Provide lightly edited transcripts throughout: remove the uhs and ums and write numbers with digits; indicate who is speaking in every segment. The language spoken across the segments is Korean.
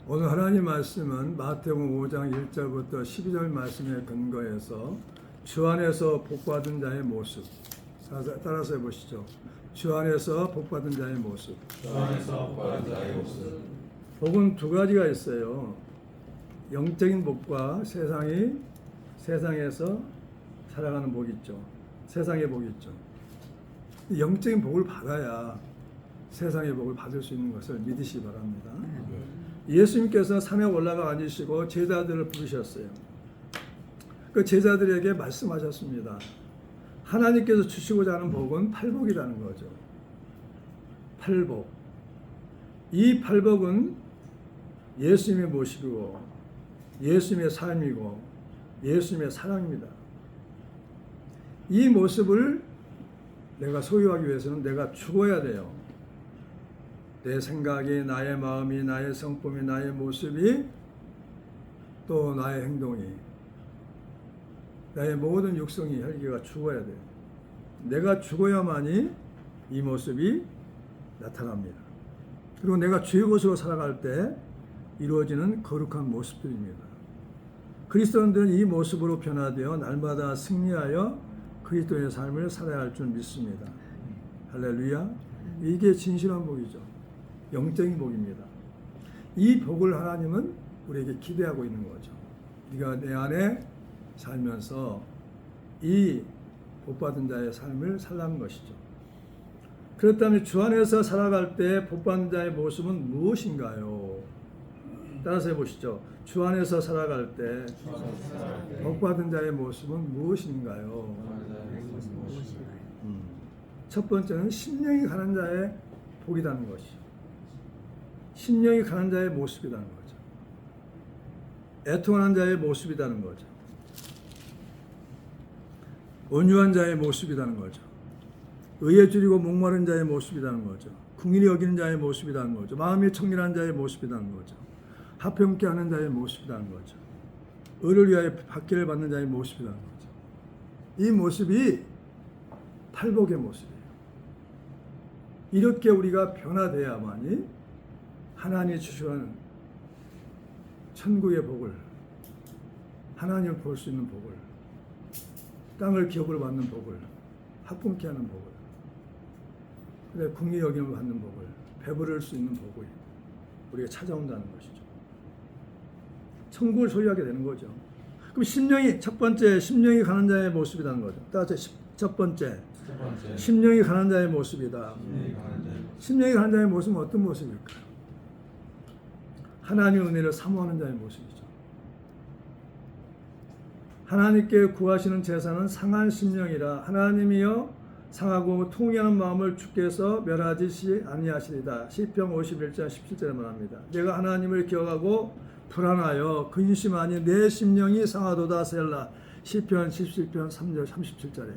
Speaker 1: 오늘 하나님 말씀은 마태복음 5장 1절부터 12절 말씀에 근거해서 주 안에서 복받은 자의 모습, 따라서 해보시죠. 주 안에서 복받은 자의 모습.
Speaker 2: 주 안에서 복받은 자의 모습.
Speaker 1: 복은 두 가지가 있어요. 영적인 복과 세상에서 살아가는 복이 있죠. 세상의 복이 있죠. 영적인 복을 받아야 세상의 복을 받을 수 있는 것을 믿으시기 바랍니다. 예수님께서 산에 올라가 앉으시고 제자들을 부르셨어요. 그 제자들에게 말씀하셨습니다. 하나님께서 주시고자 하는 복은 팔복이라는 거죠. 팔복. 이 팔복은 예수님의 모습이고 예수님의 삶이고 예수님의 사랑입니다. 이 모습을 내가 소유하기 위해서는 내가 죽어야 돼요. 내 생각이, 나의 마음이, 나의 성품이, 나의 모습이, 또 나의 행동이, 나의 모든 육성이, 혈기가 죽어야 돼요. 내가 죽어야만이 이 모습이 나타납니다. 그리고 내가 주의 것으로 살아갈 때 이루어지는 거룩한 모습들입니다. 그리스도인들은 이 모습으로 변화되어 날마다 승리하여 그리스도의 삶을 살아야 할 줄 믿습니다. 할렐루야. 이게 진실한 복이죠. 영적인 복입니다. 이 복을 하나님은 우리에게 기대하고 있는 거죠. 네가 내 안에 살면서 이 복받은 자의 삶을 살라는 것이죠. 그렇다면 주 안에서 살아갈 때 복받은 자의 모습은 무엇인가요? 따라서 해보시죠. 주 안에서 살아갈 때 복받은 자의 모습은 무엇인가요? 첫 번째는 심령이 가난 자의 복이라는 것이죠. 심령이 가난 자의 모습이라는 거죠. 애통하는 자의 모습이라는 거죠. 온유한 자의 모습이라는 거죠. 의에 줄이고 목마른 자의 모습이라는 거죠. 긍휼히 여기는 자의 모습이라는 거죠. 마음이 청결한 자의 모습이라는 거죠. 합평케 하는 자의 모습이라는 거죠. 의를 위하여 받기를 받는 자의 모습이라는 거죠. 이 모습이 팔복의 모습이에요. 이렇게 우리가 변화돼야만이 하나님이 주시는 천국의 복을, 하나님을 볼 수 있는 복을, 땅을 기업으로 받는 복을, 합분케 하는 복을, 그래 긍휼히 여김을 받는 복을, 배부를 수 있는 복을 우리가 찾아온다는 것이죠. 천국을 소유하게 되는 거죠. 그럼 심령이, 첫 번째 심령이 가난 자의 모습이라는 거죠. 따라서 첫 번째 심령이 가난 자의 모습이다. 심령이 가난 자의 모습은 어떤 모습일까요? 하나님의 은혜를 사모하는 자의 모습이죠. 하나님께 구하시는 제사는 상한 심령이라 하나님이여 상하고 통회하는 마음을 주께서 멸하지 아니하시리다. 시편 51장 17절에 말합니다. 내가 하나님을 기억하고 불안하여 근심하니 내 심령이 상하도다 셀라. 시편 17편 3절 37절에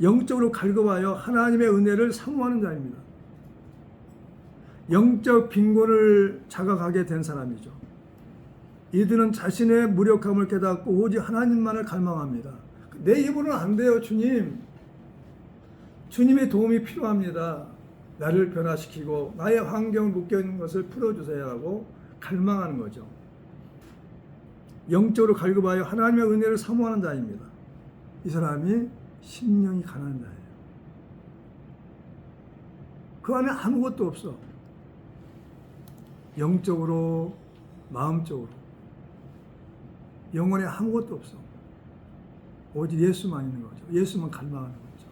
Speaker 1: 영적으로 갈급하여 하나님의 은혜를 사모하는 자입니다. 영적 빈곤을 자각하게 된 사람이죠. 이들은 자신의 무력함을 깨닫고 오직 하나님만을 갈망합니다. 내 힘으로는 안 돼요, 주님. 주님의 도움이 필요합니다. 나를 변화시키고 나의 환경을 묶여있는 것을 풀어주세요 하고 갈망하는 거죠. 영적으로 갈급하여 하나님의 은혜를 사모하는 자입니다. 이 사람이 심령이 가난한 자예요. 그 안에 아무것도 없어. 영적으로, 마음적으로, 영혼에 아무것도 없어. 오직 예수만 있는 거죠. 예수만 갈망하는 거죠.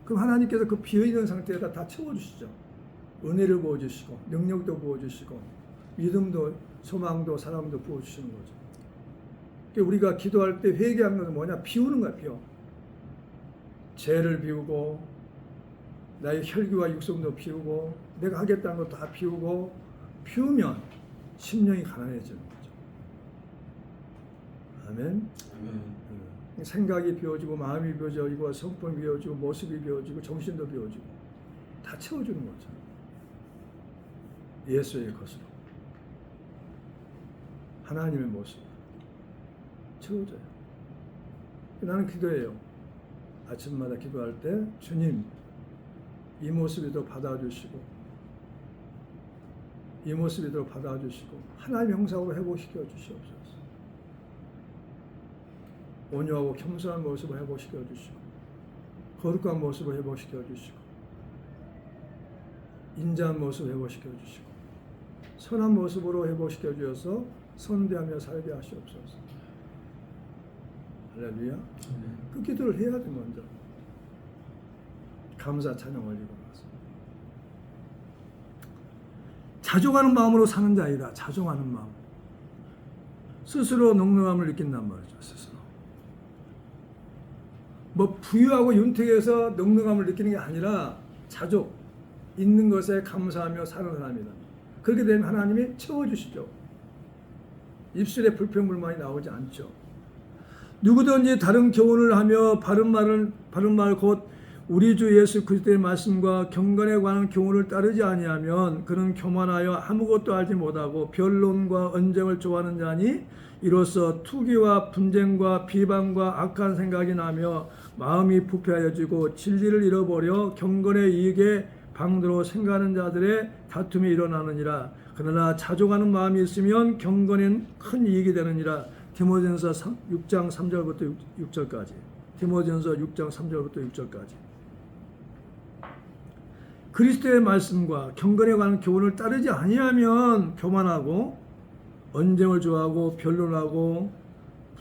Speaker 1: 그럼 하나님께서 그 비어있는 상태에다 다 채워주시죠. 은혜를 부어주시고, 능력도 부어주시고, 믿음도, 소망도, 사랑도 부어주시는 거죠. 그러니까 우리가 기도할 때 회개하는 것은 뭐냐? 비우는 거야, 비워. 죄를 비우고, 나의 혈기와 육성도 비우고, 내가 하겠다는 것도 다 비우고, 비우면 심령이 가난해지는 거죠. 아멘. 생각이 비워지고, 마음이 비워지고, 성품이 비워지고, 모습이 비워지고, 정신도 비워지고, 다 채워주는 거죠. 예수의 것으로. 하나님의 모습. 채워져요. 나는 기도해요. 아침마다 기도할 때, 주님, 이 모습에도 받아주시고 이 모습으로 받아주시고 하나님의 형상으로 회복시켜 주시옵소서. 온유하고 겸손한 모습을 회복시켜 주시고 거룩한 모습을 회복시켜 주시고 인자한 모습을 회복시켜 주시고 선한 모습으로 회복시켜 주셔서 선대하며 살게 하시옵소서. 할렐루야. 그 기도를 해야 돼. 먼저 감사 찬양 올리고 나서 자족하는 마음으로 사는 자이다. 자족하는 마음. 스스로 넉넉함을 느낀단 말이죠. 스스로 뭐 부유하고 윤택해서 넉넉함을 느끼는 게 아니라 자족, 있는 것에 감사하며 사는 사람이다. 그렇게 되면 하나님이 채워주시죠. 입술에 불평불만이 나오지 않죠. 누구든지 다른 교훈을 하며 바른 말 곧 우리 주 예수 그리스도의 말씀과 경건에 관한 교훈을 따르지 아니하면 그는 교만하여 아무것도 알지 못하고 변론과 언쟁을 좋아하는 자니 이로써 투기와 분쟁과 비방과 악한 생각이 나며 마음이 부패하여지고 진리를 잃어버려 경건의 이익에 방도로 생각하는 자들의 다툼이 일어나느니라. 그러나 자족하는 마음이 있으면 경건엔 큰 이익이 되느니라. 디모데전서 6장 3절부터 6절까지. 디모데전서 6장 3절부터 6절까지. 그리스도의 말씀과 경건에 관한 교훈을 따르지 아니하면 교만하고 언쟁을 좋아하고 변론하고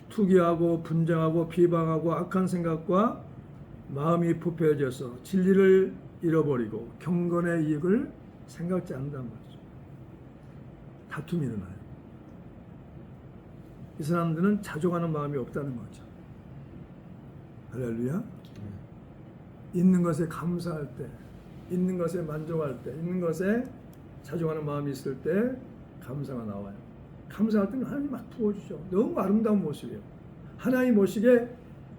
Speaker 1: 투기하고 분쟁하고 비방하고 악한 생각과 마음이 부패해져서 진리를 잃어버리고 경건의 이익을 생각지 않는단 말이죠. 다툼이 일어나요. 이 사람들은 자족하는 마음이 없다는 거죠. 할렐루야. 있는 것에 감사할 때, 있는 것에 만족할 때, 있는 것에 자족하는 마음이 있을 때 감사가 나와요. 감사할 때는 하나님이 막 부어주죠. 너무 아름다운 모습이에요. 하나님 모시게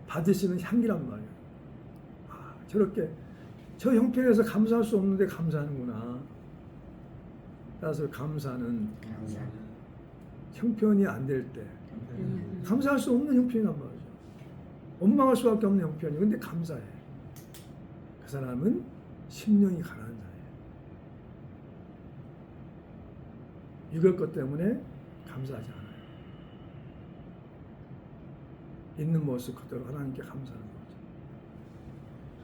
Speaker 1: 받으시는 향기란 말이에요. 아, 저렇게 저 형편에서 감사할 수 없는데 감사하는구나. 따라서 감사는 형편이 안 될 때 감사할 수 없는 형편이란 말이죠. 원망할 수밖에 없는 형편이. 근데 감사해. 그 사람은 심령이 가난한 자예요. 이걸 것 때문에 감사하지 않아요. 있는 모습 그대로 하나님께 감사하는 거죠.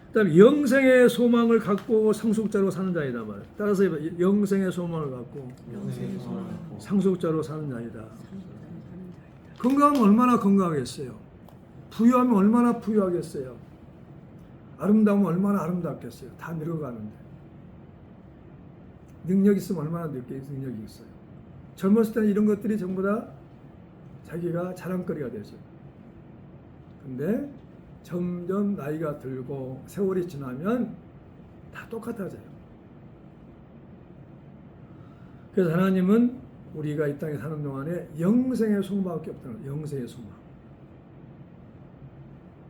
Speaker 1: 그다음에 영생의 소망을 갖고 상속자로 사는 자이다 말. 따라서 영생의 소망을 갖고 상속자로 사는 자이다. 건강하면 얼마나 건강하겠어요. 부유하면 얼마나 부유하겠어요. 아름다우면 얼마나 아름답겠어요. 다 늙어가는데. 능력 있으면 얼마나 능력이 있어요. 젊었을 때는 이런 것들이 전부 다 자기가 자랑거리가 되죠. 근데 점점 나이가 들고 세월이 지나면 다 똑같아져요. 그래서 하나님은 우리가 이 땅에 사는 동안에 영생의 소망밖에 없다는 거예요. 영생의 소망.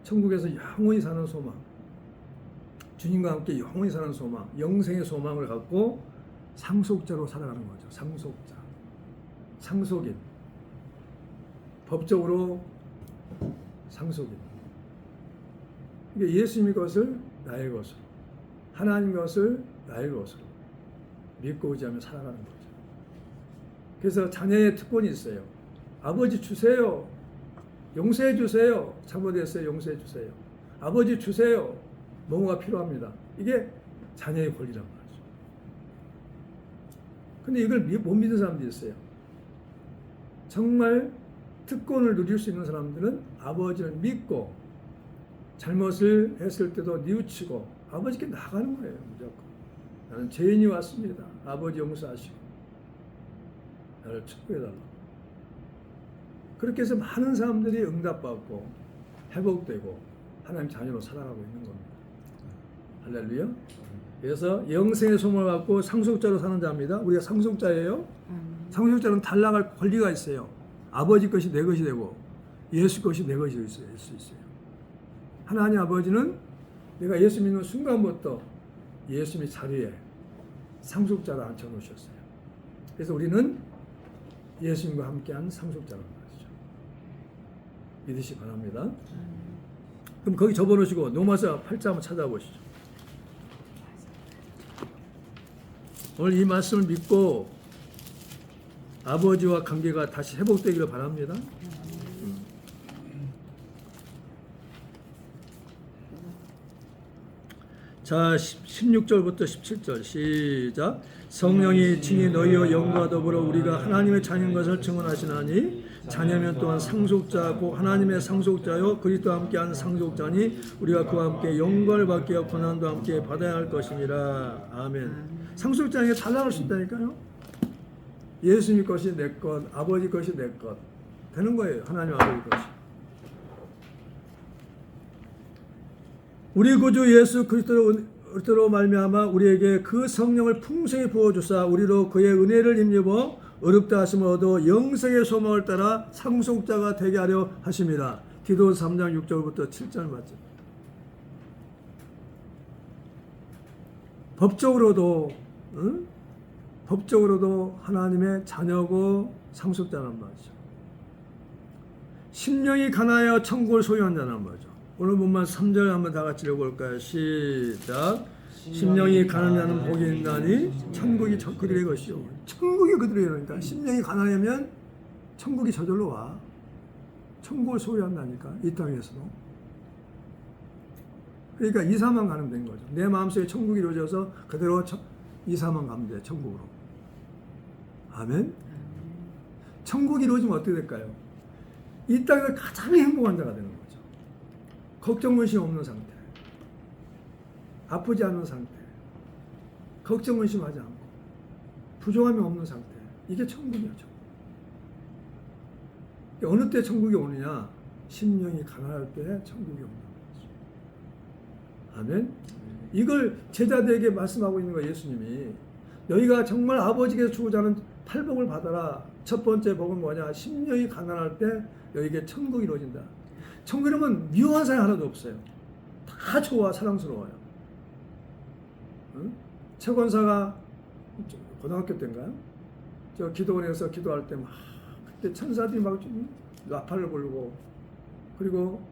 Speaker 1: 천국에서 영원히 사는 소망. 주님과 함께 영원히 사는 소망. 영생의 소망을 갖고 상속자로 살아가는 거죠. 상속자. 상속인. 법적으로 상속인. 그러니까 예수님의 것을 나의 것으로, 하나님 것을 나의 것으로 믿고 의지하며 살아가는 거죠. 그래서 자녀의 특권이 있어요. 아버지 주세요. 용서해 주세요. 잘못했어요. 용서해 주세요. 아버지 주세요. 뭐가 필요합니다. 이게 자녀의 권리란 말이죠. 근데 이걸 못 믿는 사람들이 있어요. 정말 특권을 누릴 수 있는 사람들은 아버지를 믿고 잘못을 했을 때도 뉘우치고 아버지께 나가는 거예요. 무조건. 나는 죄인이 왔습니다. 아버지 용서하시고 나를 축복해달라고. 그렇게 해서 많은 사람들이 응답받고 회복되고 하나님 자녀로 살아가고 있는 겁니다. 할렐루야. 그래서 영생의 소망을 갖고 상속자로 사는 자입니다. 우리가 상속자예요. 상속자는 탈락할 권리가 있어요. 아버지 것이 내 것이 되고 예수 것이 내 것이 될 수 있어요. 하나님 아버지는 내가 예수 믿는 순간부터 예수님의 자리에 상속자로 앉혀놓으셨어요. 그래서 우리는 예수님과 함께한 상속자라는 말이죠. 믿으시 바랍니다. 그럼 거기 접어놓으시고 로마서 8장 한번 찾아보시죠. 오늘 이 말씀을 믿고 아버지와 관계가 다시 회복되기를 바랍니다. 자, 16절부터 17절 시작. 성령이 친히 너희와 영과 더불어 우리가 하나님의 자녀인 것을 증언하시나니 자녀면 또한 상속자 곧 하나님의 상속자요 그리스도와 함께한 상속자니 우리가 그와 함께 영광을 받게 하여 고난도 함께 받아야 할 것이니라. 아멘. 상속자에게 달라갈 수 있다니까요. 예수님 것이 내 것, 아버지 것이 내 것 되는 거예요. 하나님 아버지 것이. 우리 구주 예수 그리스도로 말미암아 우리에게 그 성령을 풍성히 부어주사 우리로 그의 은혜를 힘입어 어렵다 하심을 얻어 영생의 소망을 따라 상속자가 되게 하려 하심이라. 디도 3장 6절부터 7절 맞죠. 법적으로도 하나님의 자녀고 상속자란 말이죠. 심령이 가난하여 천국을 소유한다는 말이죠. 오늘 본문 3절 한번 다 같이 읽어볼까요? 시작. 심령이 가난하는 복이 있나니 천국이 그들의 것이요. 천국이 그들의 것이니까 심령이 가난하면 천국이 저절로 와. 천국을 소유한다니까 이 땅에서도. 그러니까 이사만 가면 된 거죠. 내 마음속에 천국이 이루어져서 그대로 이사만 가면 돼. 천국으로. 아멘. 천국이 이루어지면 어떻게 될까요? 이 땅에서 가장 행복한 자가 되는 거죠. 걱정 근심 없는 상태, 아프지 않은 상태, 걱정 근심하지 않고 부족함이 없는 상태. 이게 천국이죠. 어느 때 천국이 오느냐? 심령이 가난할 때 천국이 오는 거죠. 아멘. 이걸 제자들에게 말씀하고 있는 거예요. 예수님이. 너희가 정말 아버지께서 주고자 하는 팔복을 받아라. 첫 번째 복은 뭐냐? 심령이 가난할 때 너희에게 천국이 이루어진다. 천국이라면 미워한 사람이 하나도 없어요. 다 좋아, 사랑스러워요. 응? 최 권사가 고등학교 때인가요? 저 기도원에서 기도할 때 막 그때 천사들이 막 나팔을 불고 그리고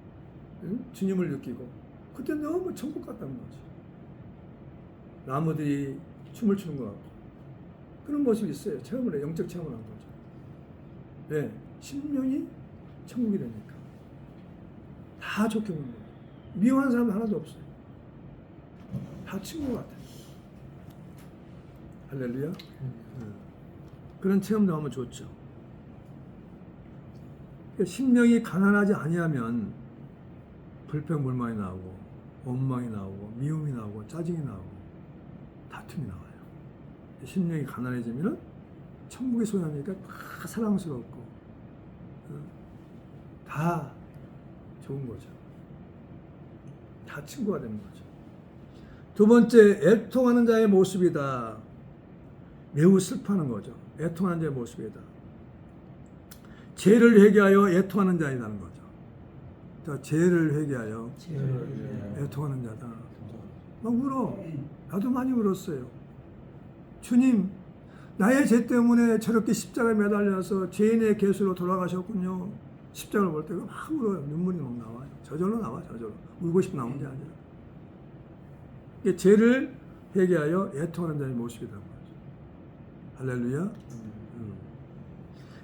Speaker 1: 응? 주님을 느끼고 그때 너무 천국 같다는 거지. 나무들이 춤을 추는 것 같고 그런 모습이 있어요. 체험을 해, 영적 체험을 한 거죠. 네, 심령이 천국이 되니까 다 좋게 보는 거예요. 미워하는 사람 하나도 없어요. 다 친구 같아요. 할렐루야. 그런 체험도 하면 좋죠. 심령이 가난하지 아니하면 불평불만이 나오고 원망이 나오고 미움이 나오고 짜증이 나오고 다툼이 나와요. 심령이 가난해지면 천국의 소유하니까 다 사랑스럽고 다 좋은 거죠. 다 친구가 되는 거죠. 두 번째, 애통하는 자의 모습이다. 매우 슬퍼하는 거죠. 애통하는 자의 모습이다. 죄를 회개하여 애통하는 자이라는 거죠. 자, 죄를 회개하여 애통하는 자다. 막 울어. 나도 많이 울었어요. 주님, 나의 죄 때문에 저렇게 십자가에 매달려서 죄인의 겟으로 돌아가셨군요. 십자가를 볼 때가 막 울어요. 눈물이 막 나와요. 저절로 나와, 저절로. 울고 싶어 나오는 게 아니라. 이게 죄를 회개하여 애통하는 자의 모습이란 말이죠. 할렐루야.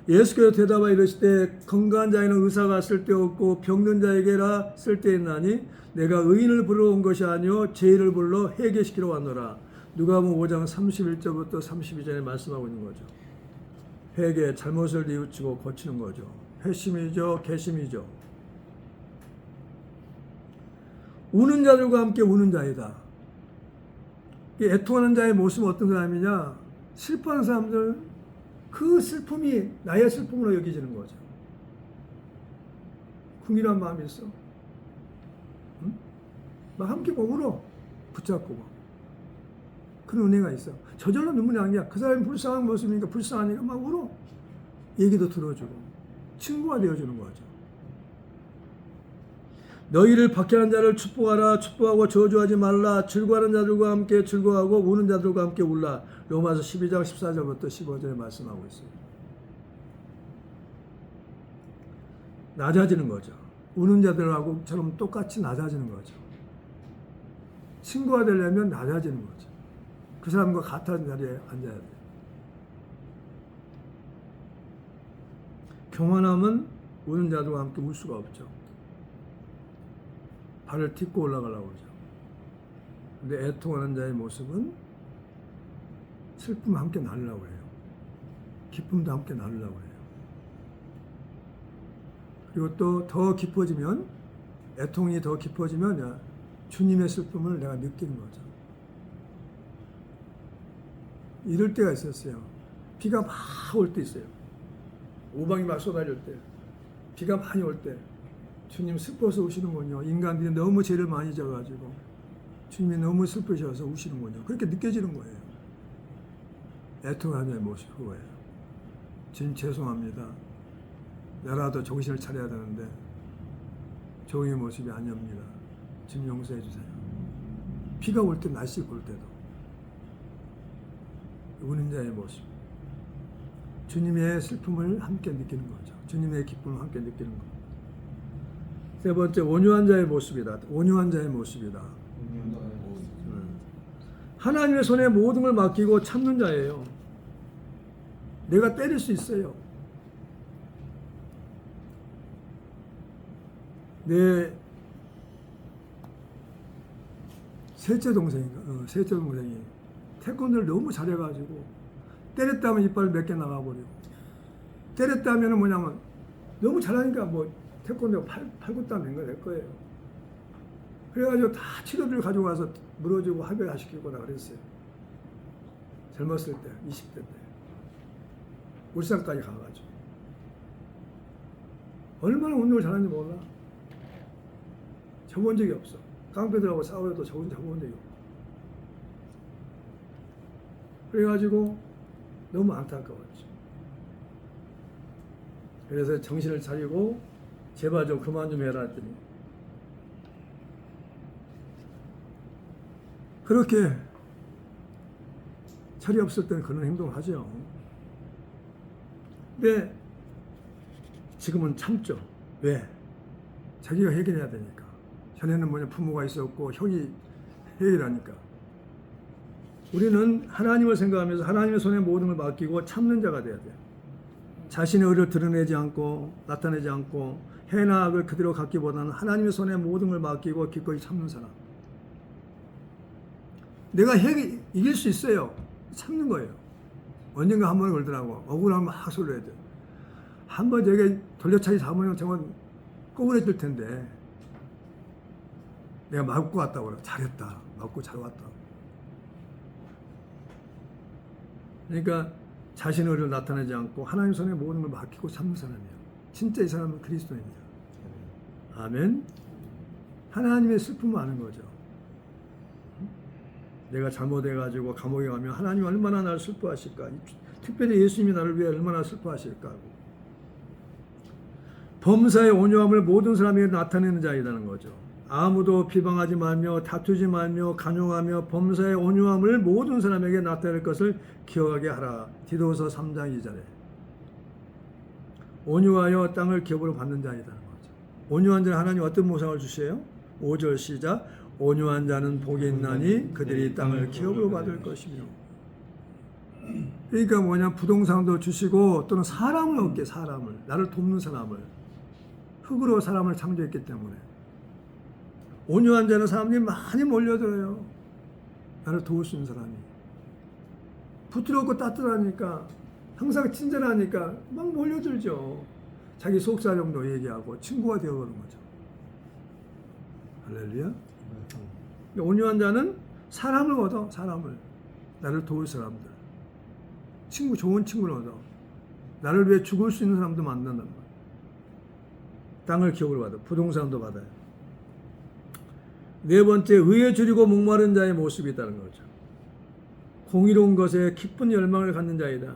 Speaker 1: 예수께서 대답하여 이르시되 건강한 자에는 의사가 쓸데없고 병든 자에게라 쓸데있나니 내가 의인을 부르러 온 것이 아니요 죄인을 불러 회개시키러 왔노라. 누가복음 5장 31절부터 32절에 말씀하고 있는 거죠. 회개, 잘못을 뉘우치고 고치는 거죠. 회심이죠, 개심이죠. 우는 자들과 함께 우는 자이다. 애통하는 자의 모습은 어떤 사람이냐? 슬퍼하는 사람들, 그 슬픔이 나의 슬픔으로 여겨지는 거죠. 궁일한 마음이 있어. 응? 막 함께 울어. 붙잡고 막. 그런 은혜가 있어. 저절로 눈물이 나는 게 그 사람이 불쌍한 모습이니까 불쌍하니까 막 울어. 얘기도 들어주고 친구가 되어주는 거죠. 너희를 박해하는 자를 축복하라. 축복하고 저주하지 말라. 즐거워하는 자들과 함께 즐거워하고 우는 자들과 함께 울라. 로마서 12장 14절부터 15절에 말씀하고 있어요. 낮아지는 거죠. 우는 자들하고처럼 똑같이 낮아지는 거죠. 친구가 되려면 낮아지는 거죠. 그 사람과 같은 자리에 앉아야 돼요. 교만함은 우는 자들과 함께 울 수가 없죠. 발을 딛고 올라가려고 그러죠. 근데 애통하는 자의 모습은 슬픔을 함께 나누려고 해요. 기쁨도 함께 나누려고 해요. 그리고 또 더 깊어지면, 애통이 더 깊어지면 주님의 슬픔을 내가 느끼는 거죠. 이럴 때가 있었어요. 비가 막 올 때 있어요. 우박이 막 쏟아질 때, 비가 많이 올 때 주님 슬퍼서 우시는군요. 인간들이 너무 죄를 많이 져가지고 주님이 너무 슬프셔서 우시는군요. 그렇게 느껴지는 거예요. 애통하는 모습 그거예요. 주님 죄송합니다. 나라도 정신을 차려야 되는데 종의 모습이 아니옵니다. 주님 용서해 주세요. 비가 올 때, 날씨 볼 때도 우는 자의 모습, 주님의 슬픔을 함께 느끼는 거죠. 주님의 기쁨을 함께 느끼는 거. 세 번째, 온유한 자의 모습이다. 온유한 자의 모습이다. 하나님의 손에 모든 걸 맡기고 참는 자예요. 내가 때릴 수 있어요. 내 셋째 동생이 태권도를 너무 잘해가지고 때렸다면 이빨 몇 개 나가버리고, 때렸다면 뭐냐면 너무 잘하니까 뭐 태권도 팔굽다 낸 거예요. 그래가지고 다 치료비를 가지고 와서 물어주고 합의시키고 나 그랬어요. 젊었을 때, 20대 때. 울산까지 가가지고. 얼마나 운동을 잘하는지 몰라. 접은 적이 없어. 깡패들하고 싸워도 접은 적이 없고. 그래가지고 너무 안타까웠죠. 그래서 정신을 차리고 제발 좀 그만 좀 해라 했더니 그렇게 철이 없을 때는 그런 행동을 하죠. 근데 지금은 참죠. 왜? 자기가 해결해야 되니까. 전에는 뭐냐 부모가 있었고 형이 해결하니까. 우리는 하나님을 생각하면서 하나님의 손에 모든 걸 맡기고 참는 자가 돼야 돼요. 자신의 의를 드러내지 않고 나타내지 않고 해나 악을 그대로 갖기보다는 하나님의 손에 모든 걸 맡기고 기꺼이 참는 사람. 내가 이길 수 있어요. 참는 거예요. 언젠가 한 번 걸더라고. 억울하면 막 소리해야 돼요. 한 번 저게 돌려차기 잡으면 정말 꼬부라질 텐데 내가 맞고 왔다고 그래. 잘했다. 맞고 잘 왔다. 그러니까 자신의 의를 나타내지 않고 하나님 손에 모든 걸 맡기고 참는 사람이에요. 진짜 이 사람은 그리스도인이에요. 아멘. 하나님의 슬픔을 아는 거죠. 내가 잘못해가지고 감옥에 가면 하나님 얼마나 나를 슬퍼하실까. 특별히 예수님이 나를 위해 얼마나 슬퍼하실까 하고. 범사의 온유함을 모든 사람에게 나타내는 자이라는 거죠. 아무도 비방하지 말며 다투지 말며 간용하며 범사의 온유함을 모든 사람에게 나타낼 것을 기억하게 하라. 디도서 3장 2절에 온유하여 땅을 기업으로 받는 자이라는 거죠. 온유한 자는 하나님 어떤 보상을 주세요? 5절 시작. 온유한 자는 복이 있나니 그들이 땅을 기업으로 받을 것이며. 그러니까 뭐냐, 부동산도 주시고 또는 사람을 얻게, 사람을, 나를 돕는 사람을, 흙으로 사람을 창조했기 때문에 온유한 자는 사람들이 많이 몰려들어요. 나를 도울 수 있는 사람이. 부드럽고 따뜻하니까, 항상 친절하니까 막 몰려들죠. 자기 속사정도 얘기하고 친구가 되어버린 거죠. 할렐루야. 온유한 자는 사람을 얻어, 사람을. 나를 도울 사람들. 친구, 좋은 친구를 얻어. 나를 위해 죽을 수 있는 사람도 만난단 말이야. 땅을 기업으로 받아. 부동산도 받아요. 네 번째, 의에 줄이고 목마른 자의 모습이 있다는 거죠. 공의로운 것에 기쁜 열망을 갖는 자이다.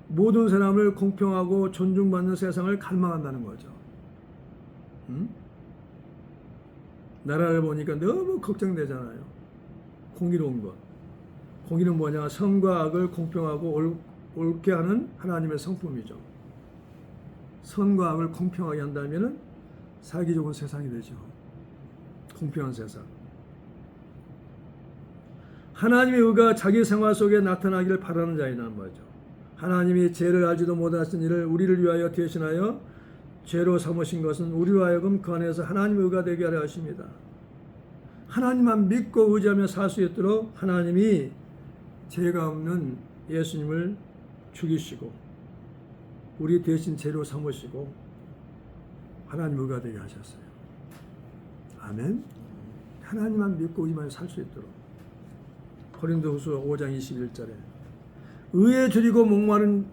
Speaker 1: 모든 사람을 공평하고 존중받는 세상을 갈망한다는 거죠. 나라를 보니까 너무 걱정되잖아요. 공의로운 것. 공의는 뭐냐? 선과 악을 공평하고 옳게 하는 하나님의 성품이죠. 선과 악을 공평하게 한다면 살기 좋은 세상이 되죠. 공평한 세상. 하나님의 의가 자기 생활 속에 나타나기를 바라는 자이라는 거죠. 하나님이 죄를 알지도 못하신 이를 우리를 위하여 대신하여 죄로 삼으신 것은 우리로 하여금 그 안에서 하나님의 의가 되게 하려 하십니다. 하나님만 믿고 의지하며 살 수 있도록 하나님이 죄가 없는 예수님을 죽이시고 우리 대신 죄로 삼으시고 하나님 의가 되게 하셨어요. 아멘. 하나님만 믿고 의지하며 살 수 있도록. 고린도후서 5장 21절에 의에 줄이고 목마른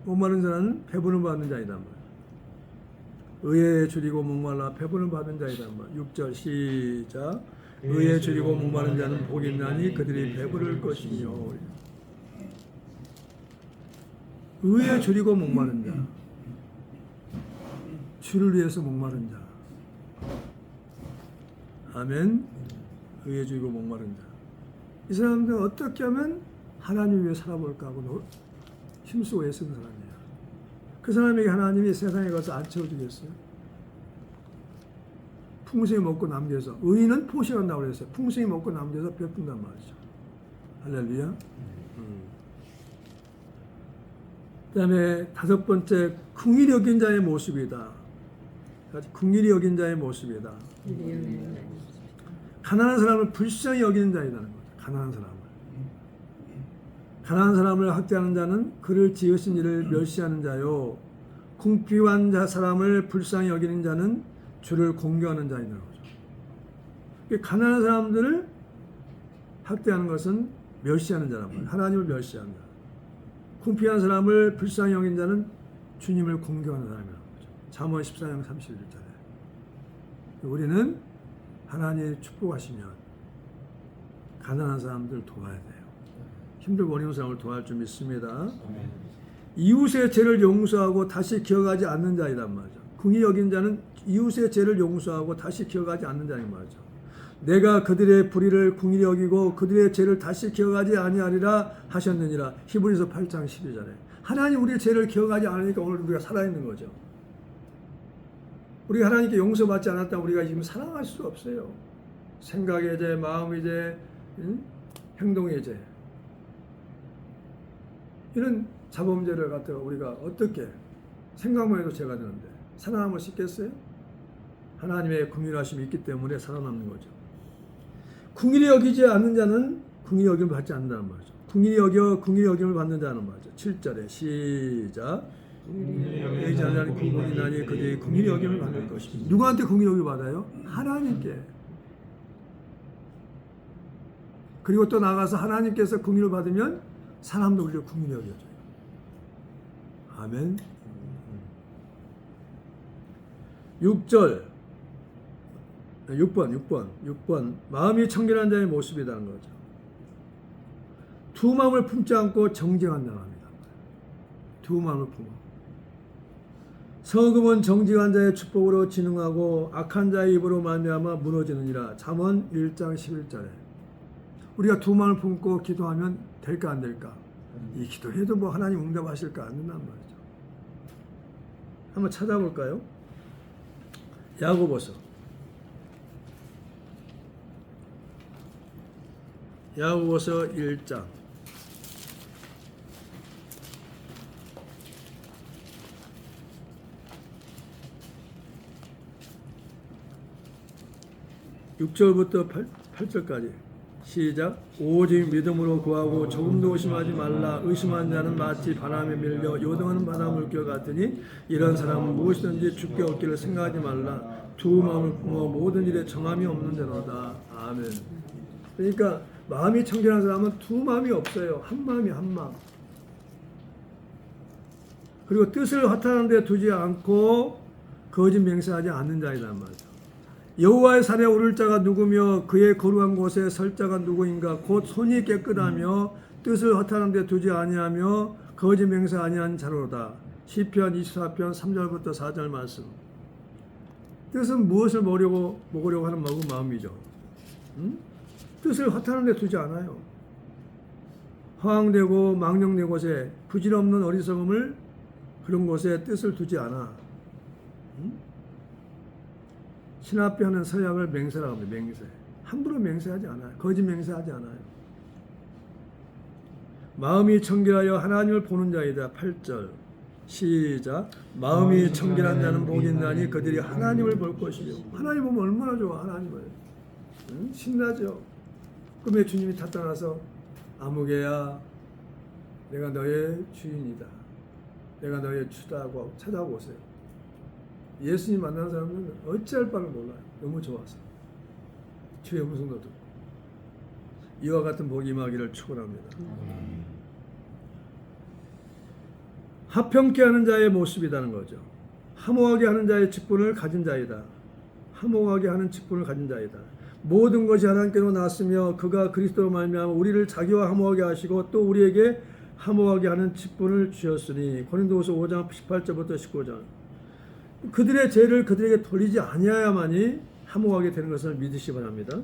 Speaker 1: 자는 배부름 받는 자이다. 의에 줄이고 목말라 배부름 받는 자이다. 6절 시작. 의에 줄이고 목마른 자는 복이 있나니 그들이 배부를 것이며. 의에 줄이고 목마른 자, 주를 위해서 목마른 자. 아멘. 의에 줄이고 목마른 자. 이 사람들은 어떻게 하면 하나님 위해 살아볼까 하고 힘쓰고 애쓰는 사람이에요. 그 사람에게 하나님이 세상에 가서 안 채워주겠어요? 풍성히 먹고 남겨서. 의인은 포식한다고 그랬어요. 풍성히 먹고 남겨서 베푼단 말이죠. 할렐루야. 그 다음에 다섯 번째, 긍휼히 여긴 자의 모습이다. 긍휼히 여긴 자의 모습이다. 가난한 사람을 불쌍히 여기는 자이라는 거죠. 가난한 사람을 학대하는 자는 그를 지으신 이를 멸시하는 자요. 궁핍한 사람을 불쌍히 여기는 자는 주를 공경하는 자이라는 거죠. 가난한 사람들을 학대하는 것은 멸시하는 자란 말이에요. 하나님을 멸시한다. 궁핍한 사람을 불쌍히 여긴 자는 주님을 공경하는 사람이라는 거죠. 잠언 14장 31절에 우리는 하나님의 축복하시면 가난한 사람들 도와야 돼요. 힘들고 어려운 사람을 도와줄 줄 믿습니다. 이웃의 죄를 용서하고 다시 기억하지 않는 자이란 말이죠. 긍휼히 여긴 자는 이웃의 죄를 용서하고 다시 기억하지 않는 자인 말이죠. 내가 그들의 불의를 긍휼히 여기고 그들의 죄를 다시 기억하지 아니하리라 하셨느니라. 히브리서 8장 12절에 하나님 우리의 죄를 기억하지 않으니까 오늘 우리가 살아있는 거죠. 우리가 하나님께 용서받지 않았다면 우리가 지금 살아갈 수 없어요. 생각의 죄, 마음의 죄, 행동의 죄, 이런 자범죄를 갖다가 우리가 어떻게 생각만 해도 죄가 되는데 살아남을 수 있겠어요? 하나님의 긍휼하심이 있기 때문에 살아남는 거죠. 긍휼히 여기지 않는 자는 긍휼히 여김을 받지 않는다는 말이죠. 긍휼히 여김을 받는 자는 말이죠. 7절에 시작. 여기지 않는 자는 긍휼히 나니 그들이 긍휼히 여김을 받을 것입니다. 누구한테 긍휼히 여김을 받아요? 하나님께. 그리고 또 나가서 하나님께서 긍휼을 받으면 사람도 우리를 긍휼히 여겨줘요. 아멘. 6번 마음이 청결한 자의 모습이라는 거죠. 두 마음을 품지 않고 정직한다고 합니다. 두 마음을 품어. 성금은 정직한 자의 축복으로 진흥하고 악한 자의 입으로 말미암아 무너지느니라. 잠언 1장 11절에 우리가 두 마음을 품고 기도하면 될까 안 될까? 이 기도해도 뭐 하나님 응답하실까 안 된단 말이죠. 한번 찾아볼까요? 야고보서 1장 6절부터 8절까지 시작. 오직 믿음으로 구하고 조금도 의심하지 말라. 의심한 자는 마치 바람에 밀려 요동하는 바닷물결 같으니 이런 사람은 무엇이든지 죽게 얻기를 생각하지 말라. 두 마음을 품어 모든 일에 정함이 없는 자로다. 아멘. 그러니까 마음이 청결한 사람은 두 마음이 없어요. 한 마음이 한 마음. 그리고 뜻을 허탄한 데 두지 않고 거짓 맹세하지 않는 자이란 말이죠. 여호와의 산에 오를 자가 누구며 그의 거룩한 곳에 설 자가 누구인가? 곧 손이 깨끗하며 뜻을 허탄한 데 두지 아니하며 거짓 맹세 아니한 자로다. 시편 24편 3절부터 4절 말씀. 뜻은 무엇을 먹으려고 하는 마음이죠. 뜻을 허탄한 데 두지 않아요. 허황되고 망령된 곳에 부질없는 어리석음을 그런 곳에 뜻을 두지 않아. 신 앞에 하는 서약을 맹세라고 합니다. 맹세. 함부로 맹세하지 않아요. 거짓 맹세하지 않아요. 마음이 청결하여 하나님을 보는 자이다. 8절 시작. 마음이 청결한 자는 복이 있나니 그들이 하나님을 볼 것이요. 하나님 보면 얼마나 좋아. 하나님을 신나죠. 꿈에 주님이 나타나서 아무개야 내가 너의 주인이다. 내가 너의 주다고 찾아오세요. 예수님 만나는 사람은 어찌할 바를 몰라요. 너무 좋아서. 주의 음성도 듣고. 이와 같은 복이 임하기를 축원합니다. 합평케 하는 자의 모습이라는 거죠. 화목하게 하는 자의 직분을 가진 자이다. 화목하게 하는 직분을 가진 자이다. 모든 것이 하나님께로 났으며 그가 그리스도로 말미암아 우리를 자기와 화목하게 하시고 또 우리에게 화목하게 하는 직분을 주셨으니 고린도후서 5장 18절부터 19절. 그들의 죄를 그들에게 돌리지 아니하야만이 화목하게 되는 것을 믿으시기 바랍니다.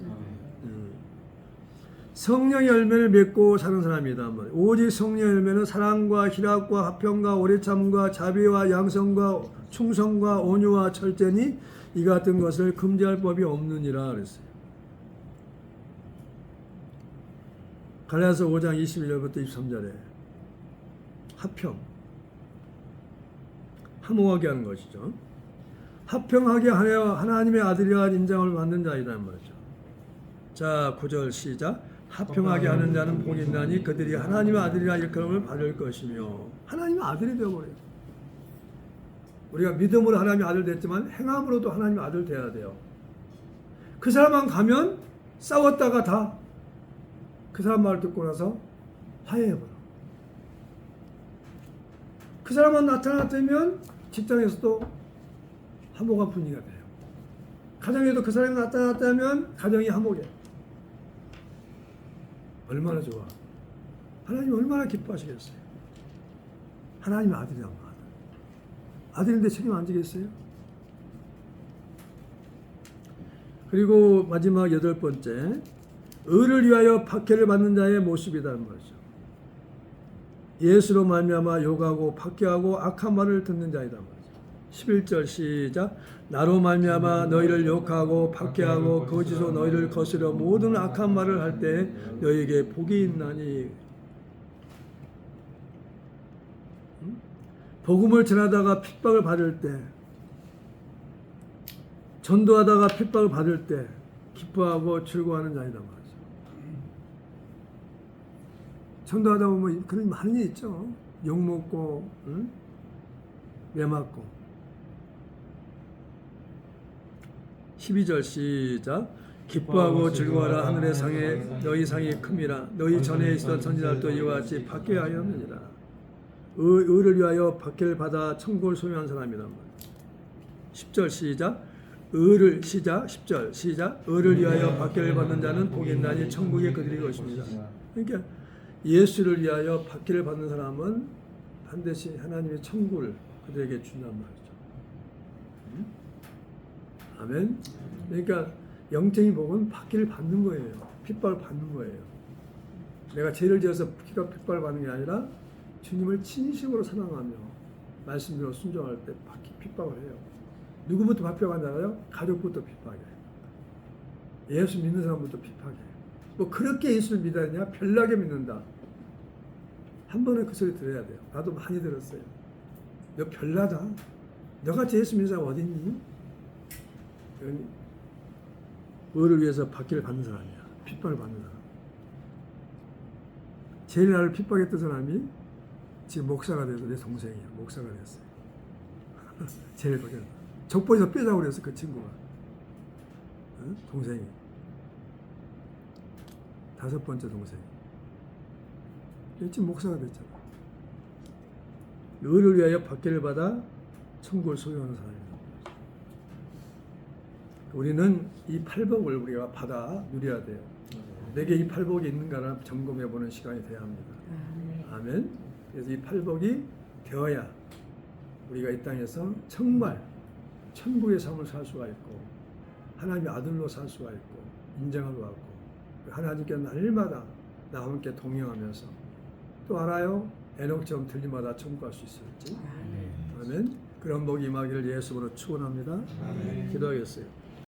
Speaker 1: 성령의 열매를 맺고 사는 사람이다. 오직 성령의 열매는 사랑과 희락과 화평과 오래참과 자비와 양성과 충성과 온유와 절제니 이 같은 것을 금지할 법이 없느니라 그랬어요. 갈라디아서 5장 21절부터 23절에 화평, 화목하게 하는 것이죠. 화평하게 하여 하나님의 아들이라 인정을 받는 자이란 말이죠. 자, 9절 시작. 화평하게 하는 자는 복이 있나니 그들이 하나님의 아들이라 일컬음을 받을 것이며. 하나님의 아들이 되어버려요. 우리가 믿음으로 하나님의 아들 됐지만 행함으로도 하나님의 아들 돼야 돼요. 그 사람만 가면 싸웠다가 다 그 사람 말 듣고 나서 화해해버려. 그 사람만 나타났다면 직장에서도 화목한 분위기가 돼요. 가정에도 그 사람이 나타났다면 가정이 화목해. 얼마나 좋아. 하나님 얼마나 기뻐하시겠어요. 하나님의 아들이란 말. 아들인데 책임 안 지겠어요? 그리고 마지막 8번째, 의를 위하여 박해를 받는 자의 모습이라는 거죠. 예수로 말미암아 욕하고 박해하고 악한 말을 듣는 자이다 말이죠. 11절 시작. 나로 말미암아 너희를 욕하고 박해하고 거짓으로 너희를 거스려 모든 악한 말을 할 때 너희에게 복이 있나니. 복음을 전하다가 핍박을 받을 때, 전도하다가 핍박을 받을 때 기뻐하고 즐거워하는 자이다 말이죠. 전도하다 보면 그런 많은 일 있죠. 욕먹고, 매맞고. 12절 시작. 기뻐하고 즐거워하라. 하늘의 상에 너희 상이 큼이라. 너희 전에 있었던 선지자들도 이와 같이 박해하여 하느니라. 의를 위하여 박해를 받아 천국을 소유한 사람이란 말이에요. 10절 시작. 의를 시작. 10절 시작. 의를 위하여 박해를 받는 자는 복이 있나니 천국에 그들이 것입니다. 그러니까 예수를 위하여 박해를 받는 사람은 반드시 하나님의 천국을 그들에게 준단 말이죠. 아멘. 그러니까 영적인 복은 박해를 받는 거예요. 핍박을 받는 거예요. 내가 죄를 지어서 핍박을 받는 게 아니라 주님을 진심으로 사랑하며 말씀대로 순종할 때 핍박을 해요. 누구부터 핍박한다고요? 가족부터 핍박해요. 예수 믿는 사람부터 핍박해요. 뭐 그렇게 예수를 믿어야 되냐? 별나게 믿는다. 한 번은 그 소리 들어야 돼요. 나도 많이 들었어요. 너 별나다. 너같이 예수 믿는 사람 어디 있니? 의를 위해서 박해를 받는 사람이야. 핍박을 받는 사람. 제일 나를 핍박했던 사람이 지금 목사가 돼서 내 동생이야. 목사가 됐어요. 제일 박해. 족보에서 빼자고 그랬어. 그 친구가. 동생이. 5번째 동생. 지금 목사가 됐잖아. 의를 위하여 박해를 받아 천국을 소유하는 사람입니다. 우리는 이 팔복을 우리가 받아 누려야 돼요. 내게 이 팔복이 있는가를 점검해 보는 시간이 돼야 합니다. 아멘. 그래서 이 팔복이 되어야 우리가 이 땅에서 정말 천국의 삶을 살 수가 있고 하나님의 아들로 살 수가 있고 인정을 받고 하나님께 날마다 나와 함께 동행하면서 또 알아요? 에녹처럼 들림마다 천국 갈 수 있을지. 아멘. 그런 복이 임하기를 예수로 축원합니다. 기도하겠어요.